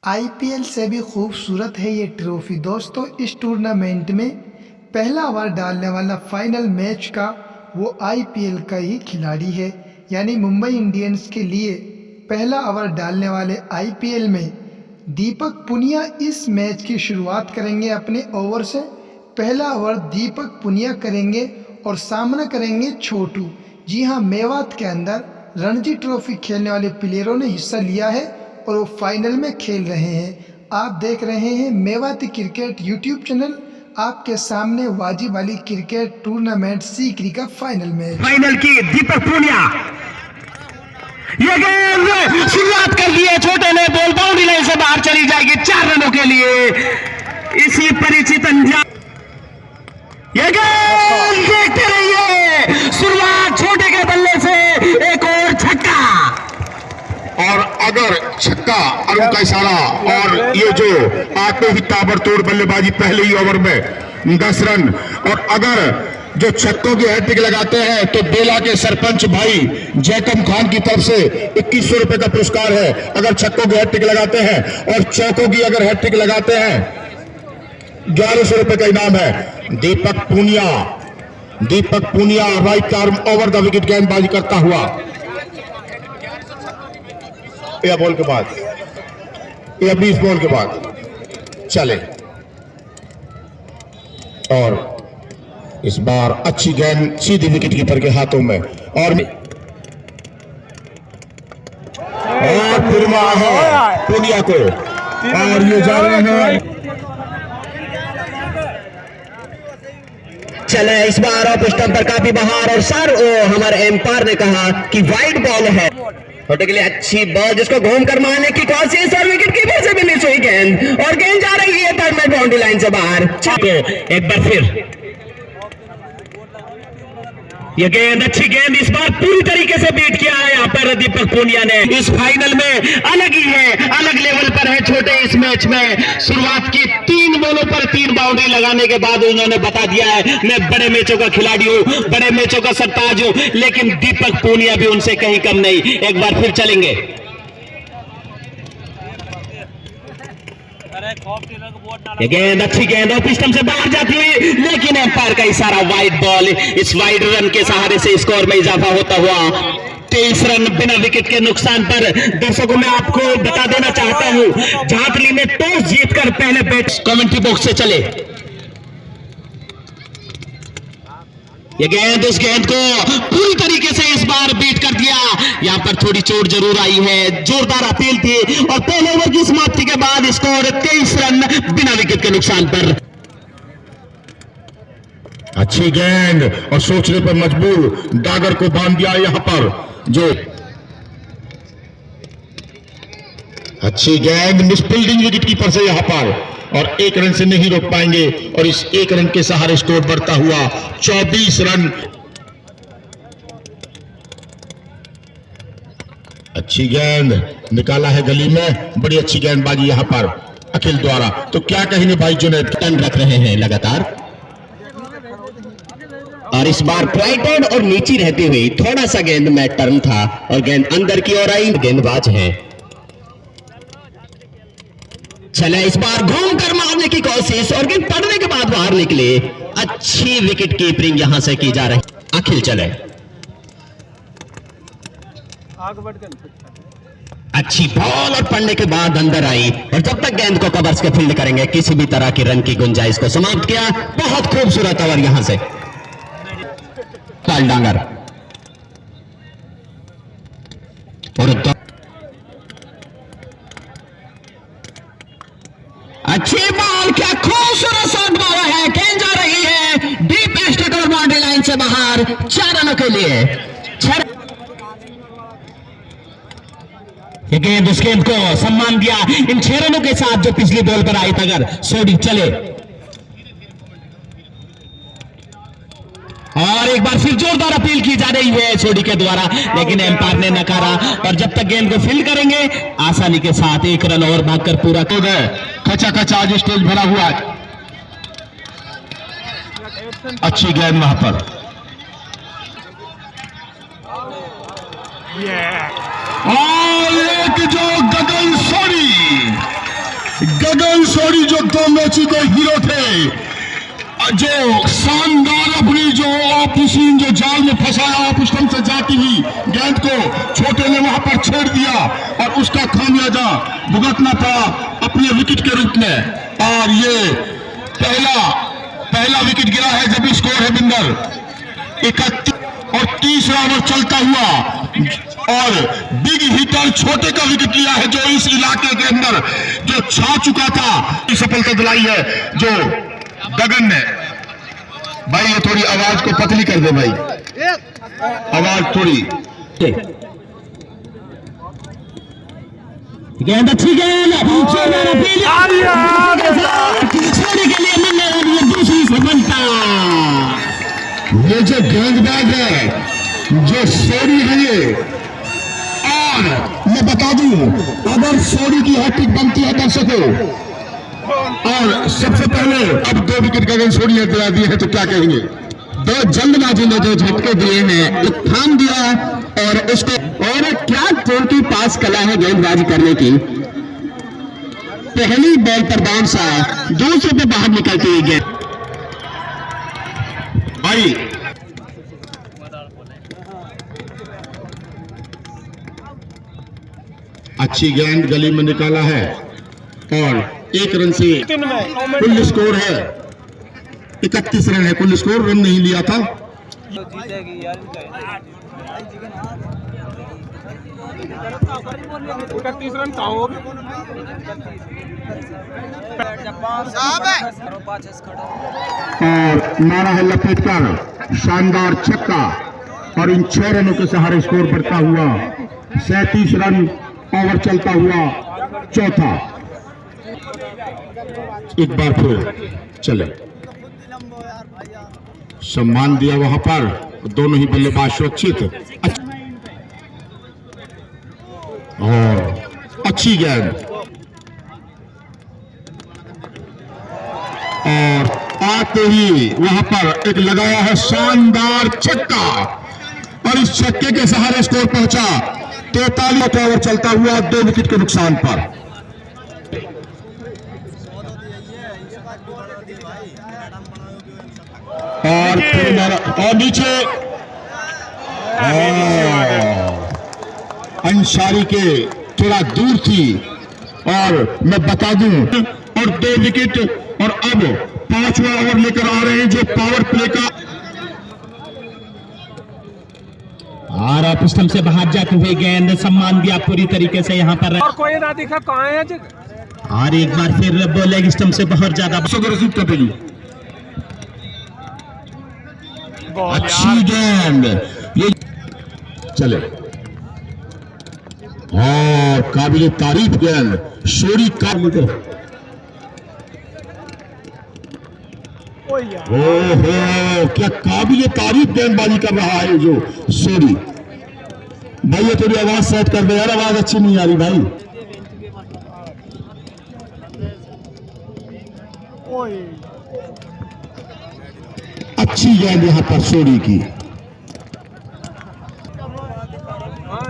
IPL से भी खूबसूरत है ये ट्रॉफी दोस्तों। इस टूर्नामेंट में पहला ओवर डालने वाला फाइनल मैच का वो आईपीएल का ही खिलाड़ी है, यानी मुंबई इंडियंस के लिए पहला ओवर डालने वाले आईपीएल में दीपक पुनिया इस मैच की शुरुआत करेंगे अपने ओवर से। पहला ओवर दीपक पुनिया करेंगे और सामना करेंगे छोटू। जी हाँ, मेवात के अंदर रणजी ट्रॉफी खेलने वाले प्लेयरों ने हिस्सा लिया है और वो फाइनल में खेल रहे हैं। आप देख रहे हैं मेवाती क्रिकेट यूट्यूब चैनल। आपके सामने वाजिब वाली क्रिकेट टूर्नामेंट सीकरी का फाइनल मैच। फाइनल की दीपक पुनिया, ये गेंद शुरुआत कर दी है, छोटे ने बॉल बाउंड्री लाइन से बाहर चली जाएगी 4 रनों के लिए। इसी परिचित अंजाम, ये गेंद देखते रहिए, शुरुआत छोटे के बल्ले से, एक और छक्का। और अगर छक्का अरुण का इशारा और ये जो आते ही ताबड़तोड़ बल्लेबाजी पहले ही ओवर में 10 रन, और अगर जो छक्कों की हैट्रिक लगाते हैं तो बेला के सरपंच भाई जैकम खान की तरफ से 2100 रुपए का पुरस्कार है अगर छक्कों की हैट्रिक लगाते हैं, और चौकों की अगर हैट्रिक लगाते हैं 1100 रुपए का इनाम है। Deepak Punia right arm over the wicket गेंदबाजी करता हुआ, या बॉल के बाद, या 20 बॉल के बाद चले, और इस बार अच्छी गेंद सीधी विकेट कीपर के हाथों में, और फिरमा है पुनिया को, और ये जा रहे हैं। चले इस बार ऑफ स्टंप पर काफी बहार, और सर हमारे एम्पायर ने कहा कि वाइड बॉल है, छोटे के लिए अच्छी बॉल जिसको घूम कर मारने की कोशिश, और विकेट कीपर से भी मिस हुई गेंद, और गेंद जा रही है थर्ड मैच बाउंड्री लाइन से बाहर। एक बार फिर ये गेंद, अच्छी गेंद, इस बार पूरी तरीके से बीट किया है यहाँ पर दीपक पुनिया ने। इस फाइनल में अलग ही है, अलग लेवल पर है छोटे। इस मैच में शुरुआत की 3 बॉलों पर 3 बाउंड्री लगाने के बाद उन्होंने बता दिया है मैं बड़े मैचों का खिलाड़ी हूं, बड़े मैचों का सरताज हूं, लेकिन दीपक पुनिया भी उनसे कहीं कम नहीं। एक बार फिर चलेंगे, ये गेंद, अच्छी गेंद, और पिस्टन से बाहर जाती हुई, लेकिन एम्पायर का इशारा वाइड बॉल। इस वाइड रन के सहारे से स्कोर में इजाफा होता हुआ 23 रन बिना विकेट के नुकसान पर। दर्शकों में आपको बता देना चाहता हूं, झांकली में टॉस जीतकर पहले बैट कमेंट्री बॉक्स से चले। ये गेंद, उस गेंद को पूरी तरीके से इस बार बीट कर दिया। यहां पर थोड़ी चोट जरूर आई है, जोरदार अपील थी, और पहले ओवर की समाप्ति के बाद स्कोर 23 रन बिना विकेट के नुकसान पर। अच्छी गेंद, और सोचने पर मजबूर डागर को बांध दिया यहां पर, जो अच्छी गेंद मिसफील्डिंग विकेट कीपर से यहां पर, और 1 रन से नहीं रोक पाएंगे, और इस 1 रन के सहारे स्कोर बढ़ता हुआ 24 रन। अच्छी गेंद निकाला है गली में, बड़ी अच्छी गेंदबाजी यहां पर अखिल द्वारा। तो क्या कहेंगे भाई जुनैद? टर्न रख रहे हैं लगातार, और इस बार ट्राइटॉन और नीची रहती हुई थोड़ा सा गेंद में टर्न था, और गेंद अंदर की ओर आई। गेंदबाज है, चले इस बार घूम कर मारने की कोशिश, और गेंद पड़ने के बाद बाहर निकले। अच्छी विकेट कीपिंग यहां से की जा रही। अखिल चले, अच्छी बॉल, और पड़ने के बाद अंदर आई, और जब तक गेंद को कवर्स के फील्ड करेंगे किसी भी तरह की रन की गुंजाइश को समाप्त किया। बहुत खूबसूरत ओवर यहां से पाल डांगर, और अच्छी बॉल, क्या खूबसूरत शॉट मारा है, गेंद जा रही है डीप एस्टेट और बाउंड्री लाइन से बाहर 4 रनों के लिए। ये गेंद, उस गेंद को सम्मान दिया इन 6 रनों के साथ जो पिछली बॉल पर आई था। अगर सोडी चले, और एक बार फिर जोरदार अपील की जा रही है सोडी के द्वारा, लेकिन एम्पायर ने नकारा, और जब तक गेंद को फील्ड करेंगे आसानी के साथ 1 रन और भागकर पूरा कर गए। खचा खचा आज स्टेज भरा हुआ है। अच्छी गेंद वहां पर, और एक जो गगन सोनी गगन सोडी जो 2 मैच के हीरो थे, जो शानदार अपनी जो ऑफिसिंग जो जाल में फंसाया, ऑफ स्टंप से जाती हुई गेंद को छोटे ने वहां पर छेड़ दिया और उसका खामियाजा भुगतना पड़ा अपने विकेट के रूप में। और ये पहला विकेट गिरा है जब स्कोर है बिंदर 31 और 30 ओवर चलता हुआ और बिग हिटर छोटे का विकेट लिया है, जो इस इलाके के अंदर जो छा चुका था, सफलता दिलाई है जो गगन ने। भाई ये थोड़ी आवाज को पतली कर दे भाई, आवाज थोड़ी। गेंद अच्छी गेंद छोड़ने के लिए मिलने वाली है दूसरी सफलता। ये जो गेंदबाज है, जो सोडी है ये, और मैं बता दूं अगर सोडी की हैट्रिक बनती है दर्शकों, और सबसे पहले अब 2 विकेट गगन सोडी ने दिला दिए हैं, तो क्या कहेंगे? 2 जल्दबाजी में जो झटके दिए हैं, एक थाम दिया और उसको, और क्या उनकी पास कला है गेंदबाजी करने की। पहली बॉल पर बाउंस आया, दूसरे पे बाहर निकलती हुई गेंद। भाई अच्छी गेंद गली में निकाला है और 1 रन से कुल स्कोर है 31 रन है कुल स्कोर, रन नहीं लिया था। और मारा है लपेट कर शानदार छक्का और इन 6 रनों के सहारे स्कोर बढ़ता हुआ 37 रन ओवर चलता हुआ चौथा। एक बार फिर चले, सम्मान दिया वहां पर, दोनों ही बल्लेबाज सुरक्षित और अच्छी गेंद और आते ही वहां पर एक लगाया है शानदार छक्का और इस छक्के के सहारे स्कोर पहुंचा 43 ओवर चलता हुआ 2 विकेट के नुकसान पर। और नीचे अंसारी के थोड़ा दूर थी और मैं बता दूं, और 2 विकेट और अब 5वां ओवर लेकर आ रहे हैं जो पावर प्ले का। और ऑफ स्टंप से बाहर जाते हुए गेंद, सम्मान दिया पूरी तरीके से यहाँ पर, और कोई ना दिखा कहाँ है जी? और एक बार फिर बोले स्टंप से बहुत ज्यादा रसीद कर देगी। अच्छी गेंद ये चले और काबिल तारीफ गेंद सोडी का ओहो क्या काबिल तारीफ गेंदबाजी कर रहा है जो सोडी। भाई ये थोड़ी आवाज सेट कर दे यार, आवाज अच्छी नहीं आ रही भाई। अच्छी गेंद यहां पर सोडी की।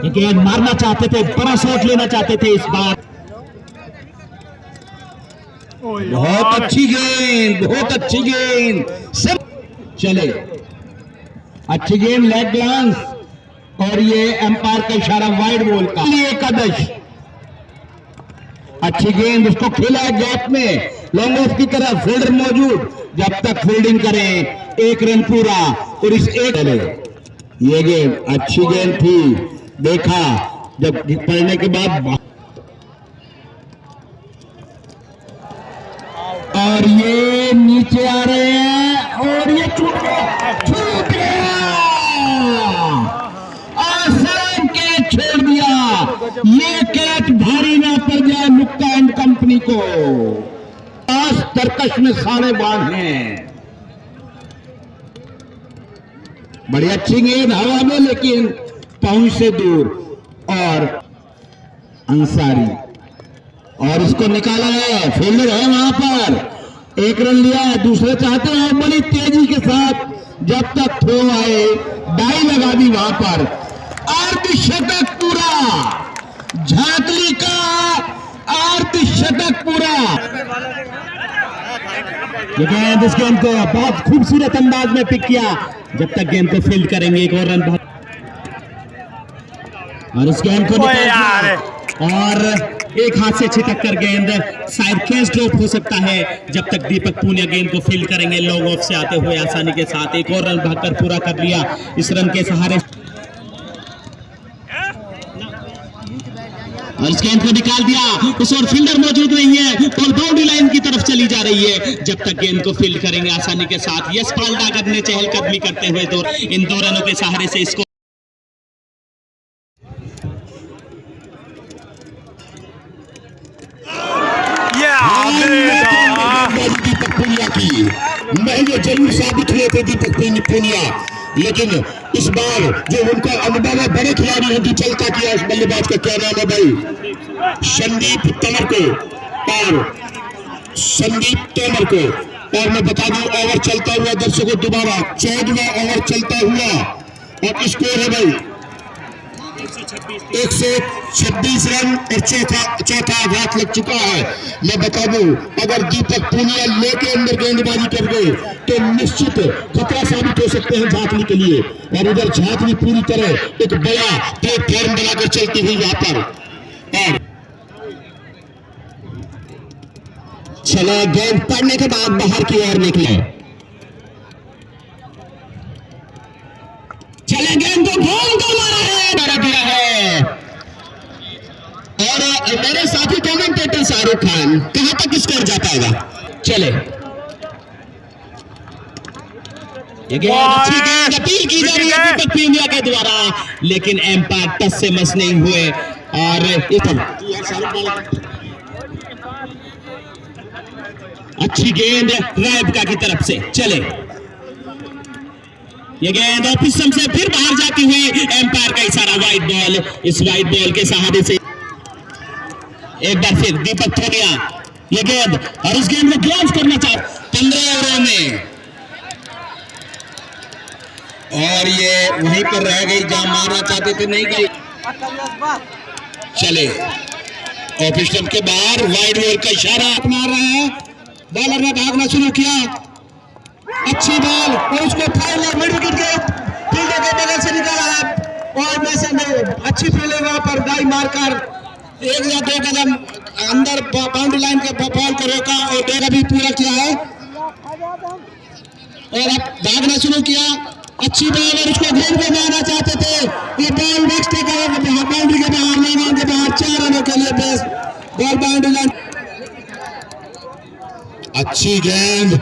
गेंद मारना चाहते थे, बड़ा शॉट लेना चाहते थे इस बार। बहुत अच्छी गेंद, बहुत अच्छी गेंद, सब चले अच्छी गेंद, लेग ग्लांस और ये एम्पायर का इशारा वाइड बॉल का। एकादश अच्छी गेंद, उसको खेला है गैप में, लॉन्ग ऑफ की तरफ, फील्डर मौजूद, जब तक फील्डिंग करें 1 रन पूरा। और इस एक ये गेंद अच्छी गेंद थी, देखा जब पड़ने के बाद, और ये नीचे आ रहे हैं और ये छूट गया और सर कैच छोड़ दिया। ये कैच भारी ना पड़ जाए मुक्का एंड कंपनी को। आज तरकश में सारे बाढ़ हैं। बड़ी अच्छी गेंद हवा में, लेकिन पहुंच से दूर, और अंसारी और इसको निकाला है, फील्डर है वहां पर, 1 रन लिया है, दूसरे चाहते हैं बड़ी तेजी के साथ, जब तक थ्रो आए डाई लगा दी वहां पर। अर्धशतक पूरा, झांकली का अर्धशतक शतक पूरा। ये गेंद, इस गेंद को बहुत खूबसूरत अंदाज में पिक किया। जब तक गेंद को फील्ड करेंगे एक और रन और इस गेंद को निकाल दिया और एक हाथ से छिटक कर गेंद शायद कैच ड्रॉप हो सकता है। जब तक दीपक पूनिया गेंद को फील्ड करेंगे लॉन्ग ऑफ से आते हुए आसानी के साथ एक और रन भागकर पूरा कर लिया। इस रन के सहारे और इस गेंद को निकाल दिया। उस और फील्डर मौजूद नहीं है, बॉल बाउंड्री लाइन की तरफ चली जा रही है। जब तक गेंद को फील्ड करेंगे आसानी के साथ। यशपाल डागर ने चहलकदमी करते हुए इन दो रनों के सहारे से इसको दीपक पूनिया की महंगे जरूर साबित हुए थे दीपक पूनिया, लेकिन इस बार जो उनका अनुभव है, बड़े खिलाड़ी हैं, चलता किया इस बल्लेबाज का क्या नाम है भाई, संदीप तोमर को। और मैं बता दूं ओवर चलता हुआ दर्शकों दोबारा 14वां ओवर चलता हुआ और स्कोर है भाई 126 रन और चौथा आघात लग चुका है। मैं बता दूं अगर दीपक पूनिया लेके अंदर गेंदबाजी कर गए तो निश्चित खतरा साबित हो सकते हैं झांकने के लिए। और उधर झांकनी पूरी तरह एक बड़ा प्लेटफॉर्म बनाकर चलती हुई यहाँ पर और चले गेंद पड़ने के बाद बाहर की ओर निकले। चले गेंद को घूम कर मारा है, डरा दिया है। और मेरे साथी कमेंटेटर शाहरुख खान कहां तक स्कोर जा पाएगा। चले ये गेंद अच्छी गेंद अपील की जा रही है दीपक पूनिया के द्वारा, लेकिन एम्पायर टच से मस नहीं हुए। और अच्छी गेंद रायबका की तरफ से। चले ये गेंद ऑफिस से फिर बाहर जाती हुई, एम्पायर का इशारा वाइड बॉल। इस वाइड बॉल के सहारे से एक बार फिर दीपक पूनिया ये गेंद और इस गेंद में ग्लव्स करना चाहते 15 ओवरों में और ये वहीं पर रह गई जहां मारना चाहते थे, नहीं गई। चले ऑफिस के बाहर वाइड बॉल का इशारा मार रहे हैं। बॉलर ने भागना शुरू किया, अच्छी बॉल और उसको फाइनल मिड विकेट के फील्डर के बगल से निकाला है और वैसे में अच्छी फील्डिंग वहां पर दाई मारकर 1 या 2 कदम अंदर बाउंड्री लाइन के बॉल को रोका और डेगा भी पूरा किया है और अब भागना शुरू किया। अच्छी बॉल और उसको गेंद पे मारना चाहते थे, ये बॉल नेक्स्ट बाउंड्री के बाहर, मैदान के बाहर 4 रनों के लिए बेस बॉल बाउंड्री लाइन। अच्छी गेंद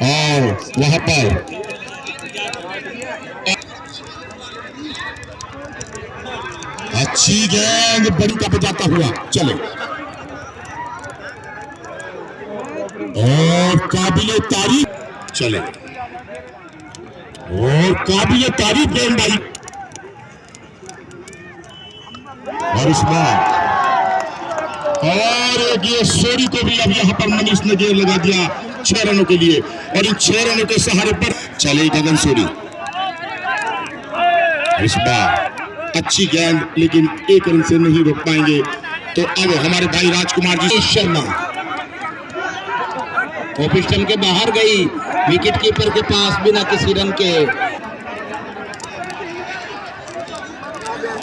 और वहां पर अच्छी गेंद बड़ी का बजाता हुआ। चले और काबिले तारीफ, चले और काबिले तारीफ गेंदबाजी और इस बार और ये सोरी को भी अब यहाँ पर मनीष ने गेंद लगा दिया 6 रनों के लिए और इन 6 रनों के सहारे पर चले गगन सोरी। इस बार अच्छी गेंद लेकिन 1 रन से नहीं रोक पाएंगे। तो अब हमारे भाई राजकुमार जी शर्मा ऑफिस के बाहर गई, विकेट कीपर के पास बिना किसी रन के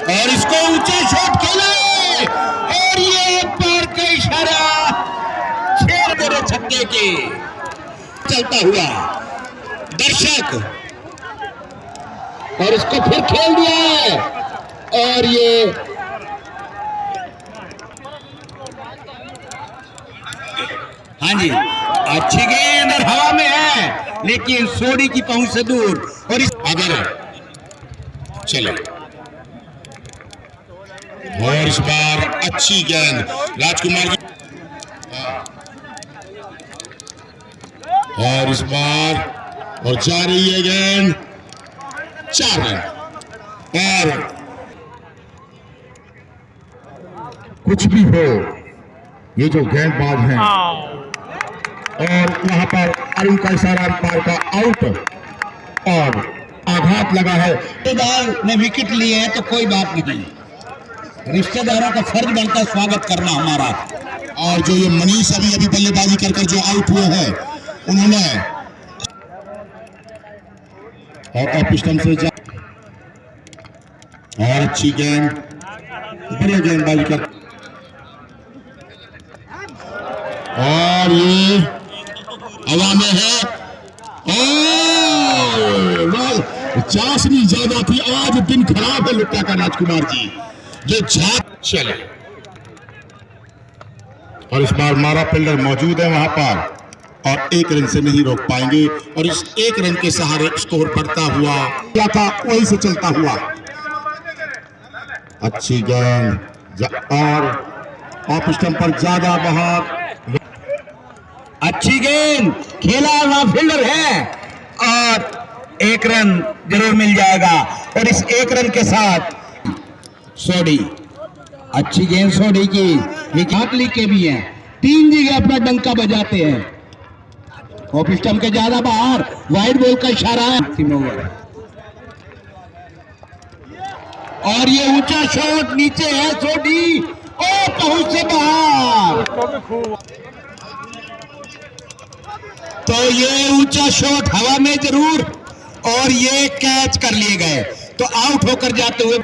और इसको ऊंचे शॉट खेले और ये पैर का इशारा 6 बड़े छक्के के चलता हुआ दर्शक और इसको फिर खेल दिया है और ये हाँ जी अच्छी गेंद और हवा में है लेकिन सोडी की पहुंच से दूर और इस अगर चले और इस बार अच्छी गेंद राजकुमार जी और इस बार और जा रही है गेंद 4 रन और कुछ भी हो ये जो गेंदबाज हैं और यहाँ पर अरुण का इशारा अंपायर का आउट और आघात लगा है। रिश्तेदार ने विकेट लिए हैं तो कोई बात नहीं, रिश्तेदारों का फर्ज बनता है स्वागत करना हमारा। और जो ये मनीष अभी बल्लेबाजी कर जो आउट हुए हैं उन्होंने और ऑफ स्टंप से और अच्छी गेंद, बढ़िया गेंदबाजी कर और ये हवा में है और चाशनी ज्यादा थी। आज दिन खराब है लुक्का का राजकुमार जी जो झाप चले और इस बार मारा फील्डर मौजूद है वहां पर और एक रन से नहीं रोक पाएंगे और इस एक रन के सहारे स्कोर बढ़ता हुआ क्या था वही से चलता हुआ। अच्छी गेंद और ऑफ स्टंप पर ज्यादा बाहर, अच्छी गेंद खेला हुआ फील्डर है और एक रन जरूर मिल जाएगा और इस एक रन के साथ सोडी, अच्छी गेंद सोडी की, लेकिन के भी हैं, 3 जगह अपना डंका बजाते हैं। ऑफ स्टंप के ज्यादा बाहर, वाइड बॉल का इशारा है और ये ऊंचा शॉट नीचे है सोडी और पहुंच से बाहर। तो ये ऊंचा शॉट हवा में जरूर और ये कैच कर लिए गए तो आउट होकर जाते हुए।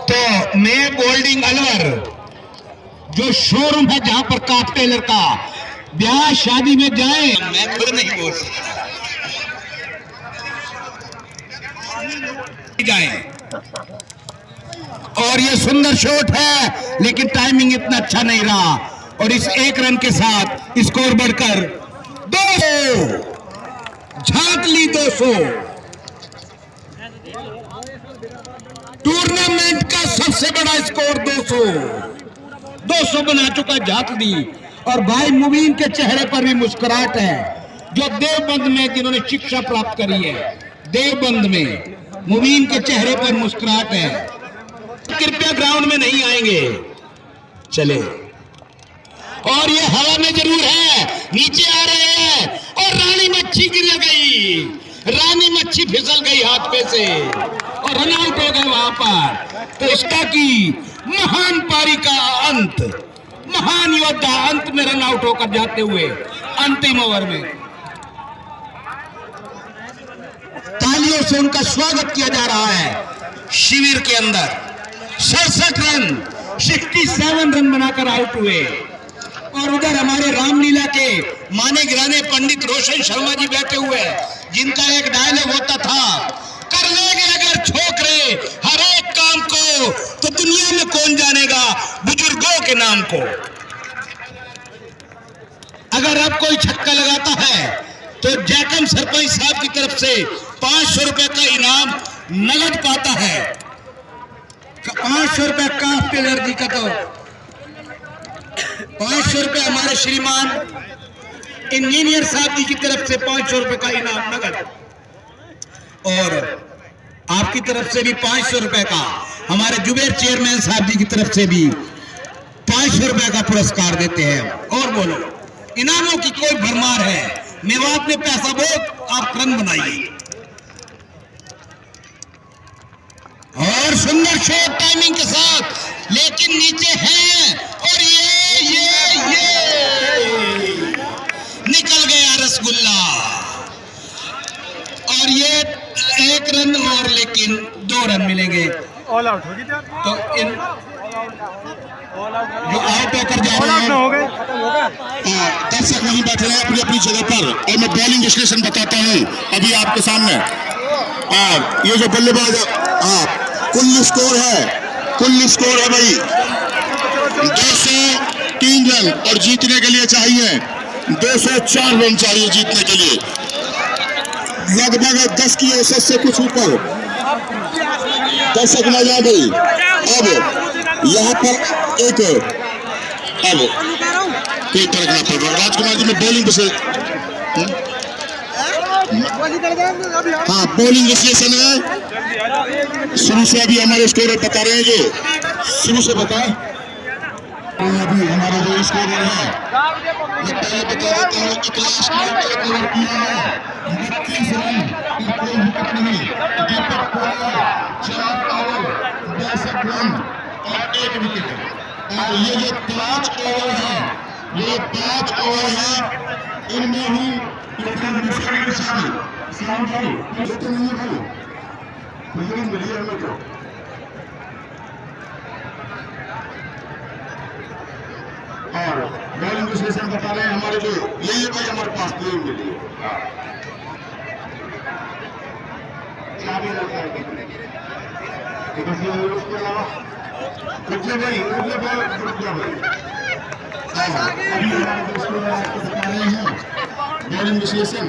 तो मैं गोल्डिंग अलवर जो शोरूम है जहां पर काफ टेलर का ब्याह शादी में जाए, मैं खुद नहीं बोल सकता जाए। और ये सुंदर शॉट है लेकिन टाइमिंग इतना अच्छा नहीं रहा और इस एक रन के साथ स्कोर बढ़कर 200, झांक ली 200। टूर्नामेंट का सबसे बड़ा स्कोर 200 बना चुका झांक दी और भाई मुबीन के चेहरे पर भी मुस्कुराहट है जो देवबंद में जिन्होंने शिक्षा प्राप्त करी है। देवबंद में मुबीन के चेहरे पर मुस्कुराहट है। कृपया ग्राउंड में नहीं आएंगे, चले। और ये हवा में जरूर है, नीचे आ रहे हैं और रानी मच्छी गिर गई, रानी मच्छी फिसल गई हाथ पे से और रन आउट हो गए वहां पर। तो इसका की महान पारी का अंत, महान योद्धा अंत में रन आउट होकर जाते हुए अंतिम ओवर में तालियों से उनका स्वागत किया जा रहा है। शिविर के अंदर 67 रन, 67 रन बनाकर आउट हुए और उधर हमारे रामलीला के माने गिराने पंडित रोशन शर्मा जी बैठे हुए हैं जिनका एक डायलॉग होता था, कर लेंगे अगर छोकरे हर एक काम को तो दुनिया में कौन जानेगा बुजुर्गों के नाम को। अगर अब कोई छक्का लगाता है तो जैकम सरपंच साहब की तरफ से 500 रुपए का इनाम नगद पाता है। 500 रुपए काफ टेलर जी का, तो 500 रुपए हमारे श्रीमान इंजीनियर साहब जी की तरफ से 500 रुपए का इनाम नगद और आपकी तरफ से भी 500 रुपए का, हमारे जुबेर चेयरमैन साहब जी की तरफ से भी 500 रुपए का पुरस्कार देते हैं। और बोलो, इनामों की कोई भरमार है। मेवात में पैसा बहुत, आप रन बनाइए। और सुंदर शॉट टाइमिंग के साथ, लेकिन नीचे है और ये निकल गया रसगुल्ला और ये 1 रन और लेकिन 2 रन मिलेंगे। ऑल आउट होगी तो इन जो आउट होकर जा रहे हैं, हो गए, खत्म हो गया। दर्शक नहीं बैठ रहे हैं अपनी अपनी जगह पर और मैं बॉलिंग विश्लेषण बताता हूं अभी आपके सामने। और ये जो बल्लेबाज कुल स्कोर है भाई 203 रन और जीतने के लिए चाहिए 204 रन चाहिए जीतने के लिए, लगभग 10 की औसत से कुछ ऊपर। दर्शक न जाए भाई। अब यहाँ पर एक अब कोई फर्क ना पड़ रहा। राजकुमार जी में बॉलिंग बॉलिंग विश्लेषण है। शुरू से अभी हमारे स्कोर बता रहे हैं, जो शुरू से बताएं अभी हमारे जो स्कोर है मैं पहले बता देता हूँ कि क्लास में कवर किया है 32 रन, कोई विकेट नहीं। दीपक 4 ओवर 62 रन और 1 विकेट। और ये जो 5 ओवर है, ये 5 ओवर है, इनमें ही मिली है हमें तो। और बॉलिंग विश्लेषण बता रहे हैं हमारे जो ये भाई हमारे पास 3 मिली है। क्या भी लगता है उसके अलावा रुकिए भाई, रुकिए भाई, रुकिए भाई। अभी हमारे दोस्तों आपको बता रहे हैं बॉलिंग विश्लेषण